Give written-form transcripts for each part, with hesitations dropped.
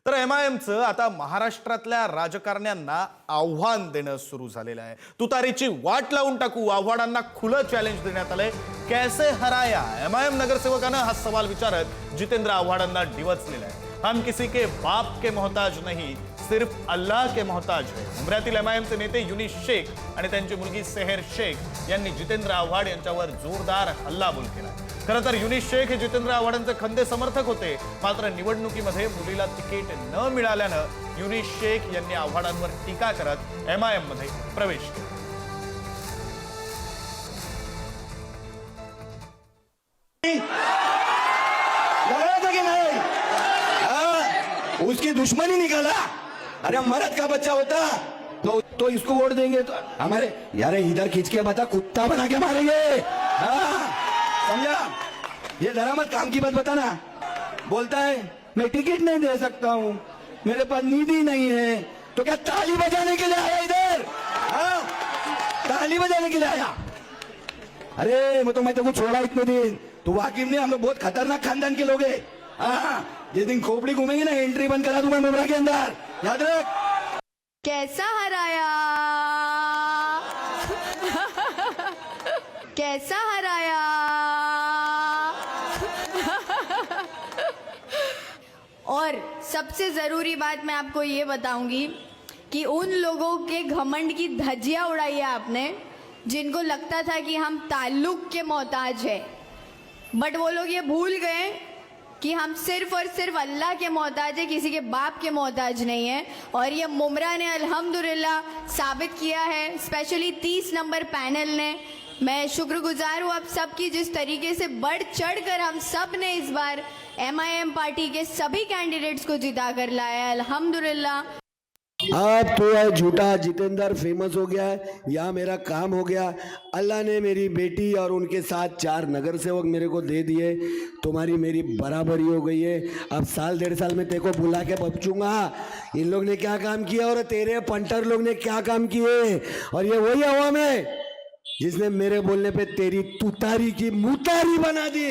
तर एमआयएमचं आता महाराष्ट्रातल्या राजकारण्यांना आव्हान देणं सुरू झालेलं आहे। तुतारीची वाट लावून टाकू आव्हानांना खुलं चॅलेंज देण्यात आलंय। कैसे हराया एमआयएम नगरसेवकानं हा सवाल विचारत जितेंद्र आव्हाडांना डिवचलेला आहे। हम किसी के बाप के मोहताज नहीं सिर्फ अल्लाह के मोहताज है। मुंबईतील एमआयएमचे नेते युनिस शेख आणि त्यांची मुलगी सेहर शेख यांनी जितेंद्र आव्हाड यांच्यावर जोरदार हल्लाबोल केला। खरं तर युनिस शेख हे जितेंद्र आव्हाडांचे खंदे समर्थक होते, मात्र निवडणुकीमध्ये मुलीला तिकीट न मिळाल्यानं युनिस शेख यांनी आव्हाडांवर टीका करत एमआयएम मध्ये प्रवेश केला। उसकी दुश्मनी निकाला। अरे मर्द का बच्चा होता तो इसको वोट देंगे तो हमारे यार इधर खींच के बता कुत्ता बना के मारेंगे। समझा? ये जरा मत काम की बात बताना। बोलता है मैं टिकट नहीं दे सकता हूँ, मेरे पास निधि नहीं है, तो क्या ताली बजाने के लिए आया इधर? ताली बजाने के लिए आया? अरे मैं तो छोड़ा इतने दिन, तो वाकिफ नहीं, हम लोग बहुत खतरनाक खानदान के लोग हैं। जिस दिन खोपड़ी घूमेंगे ना एंट्री बंद करा दूंगा मुमरा के अंदर, याद रख। कैसा हराया कैसा हराया। और सबसे जरूरी बात मैं आपको ये बताऊंगी कि उन लोगों के घमंड की धज्जियां उड़ाई है आपने, जिनको लगता था कि हम ताल्लुक के मोहताज है, बट वो लोग ये भूल गए कि हम सिर्फ और सिर्फ अल्लाह के मोहताज है, किसी के बाप के मोहताज नहीं है। और ये मुमरा ने अल्हम्दुलिल्लाह साबित किया है, स्पेशली 30 नंबर पैनल ने। मैं शुक्रगुजार हूँ आप सबकी, जिस तरीके से बढ़ चढ़ कर हम सब ने इस बार एमआईएम पार्टी के सभी कैंडिडेट्स को जिता कर लाया है, अल्हम्दुलिल्लाह। अब तो है झूठा जितेंद्र फेमस हो गया है, यहाँ मेरा काम हो गया। अल्लाह ने मेरी बेटी और उनके साथ 4 नगर सेवक मेरे को दे दिए, तुम्हारी मेरी बराबरी हो गई है। अब साल 1.5 साल में तेरे को बुला के बचूंगा इन लोग ने क्या काम किया और तेरे पंटर लोग ने क्या काम किए। और ये वही हवा में जिसने मेरे बोलने पे तेरी तुतारी की मुतारी बना दी।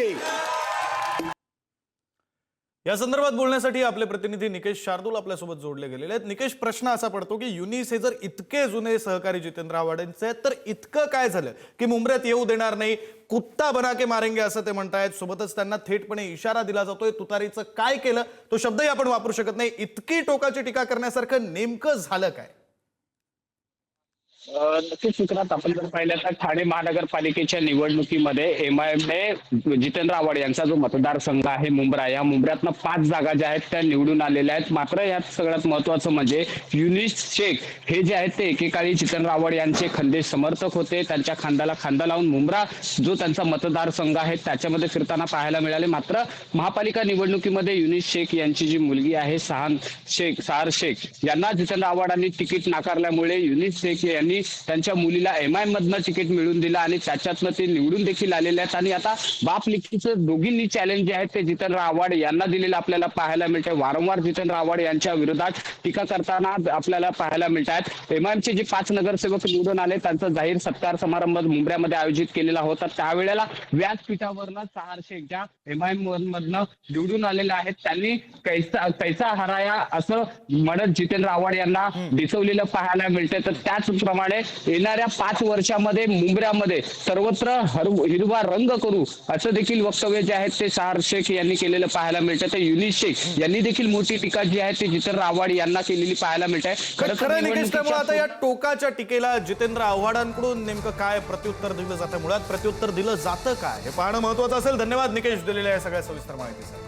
या संदर्भात बोलण्यासाठी आपले प्रतिनिधी निकेश शार्दूल आपल्यासोबत जोडले गेलेले आहेत। निकेश, प्रश्न असा पडतो की युनिस हे जर इतके जुने सहकारी जितेंद्र आव्हाडांचे आहेत, तर इतकं काय झालं की मुंबऱ्यात येऊ देणार नाही, कुत्ता बना के मारेंगे असं ते म्हणतायत। सोबतच त्यांना थेटपणे इशारा दिला जातोय, तुतारीचं काय केलं तो शब्दही आपण वापरू शकत नाही। इतकी टोकाची टीका करण्यासारखं नेमकं झालं काय? नक्कीच विक्रांत, आपण जर पाहिलं तर ठाणे महानगरपालिकेच्या निवडणुकीमध्ये एमआयएमने जितेंद्र आव्हाड यांचा जो मतदारसंघ आहे मुंब्रा, या मुंब्र्यातनं 5 जागा ज्या आहेत त्या निवडून आलेल्या आहेत। मात्र यात सगळ्यात महत्वाचं म्हणजे युनिस शेख हे जे आहेत ते एकेकाळी जितेंद्र आव्हाड यांचे खंदे समर्थक होते, त्यांच्या खांद्याला खांदा लावून मुंब्रा जो त्यांचा मतदारसंघ आहे त्याच्यामध्ये फिरताना पाहायला मिळाले। मात्र महापालिका निवडणुकीमध्ये युनिस शेख यांची जी मुलगी आहे सहार शेख यांना जितेंद्र आव्हाडांनी तिकीट नाकारल्यामुळे युनिस शेख यांनी त्यांच्या मुलीला एमआयएम मधनं तिकीट मिळवून दिलं आणि त्याच्यातनं ते निवडून देखील आलेले आहेत। आणि आता बाप लेकीचं दोघींनी चॅलेंज जे आहे ते जितेंद्र आव्हाड यांना दिलेलं आपल्याला पाहायला मिळतंय। वारंवार जितेंद्र आव्हाड यांच्या विरोधात टीका करताना आपल्याला पाहायला मिळत आहेत। एमआयएमचे जे 5 नगरसेवक निवडून आले त्यांचा जाहीर सत्कार समारंभ मुंबऱ्यामध्ये आयोजित केलेला होता, त्यावेळेला व्यासपीठावरनं सहार शेख ज्या एमआयएम मधनं निवडून आलेले आहेत त्यांनी कैसा हराया असं म्हणत जितेंद्र आव्हाड यांना दिसवलेलं पाहायला मिळतंय। तर त्याचप्रमाणे येणाऱ्या 5 वर्षामध्ये मुंबऱ्यामध्ये सर्वत्र हिरवा रंग करू असं देखील वक्तव्य जे आहे ते सहार शेख यांनी केलेलं पाहायला मिळतं। तर युनिस शेख यांनी देखील मोठी टीका जी आहे ती जितेंद्र आव्हाड यांना केलेली पाहायला मिळते। खरं निकेश, त्यामुळे आता या टोकाच्या टीकेला जितेंद्र आव्हाडांकडून नेमकं काय प्रत्युत्तर दिलं जातं, मुळात प्रत्युत्तर दिलं जातं काय, हे पाहणं महत्वाचं असेल। धन्यवाद निकेश, दिलेल्या या सगळ्या सविस्तर माहितीसाठी।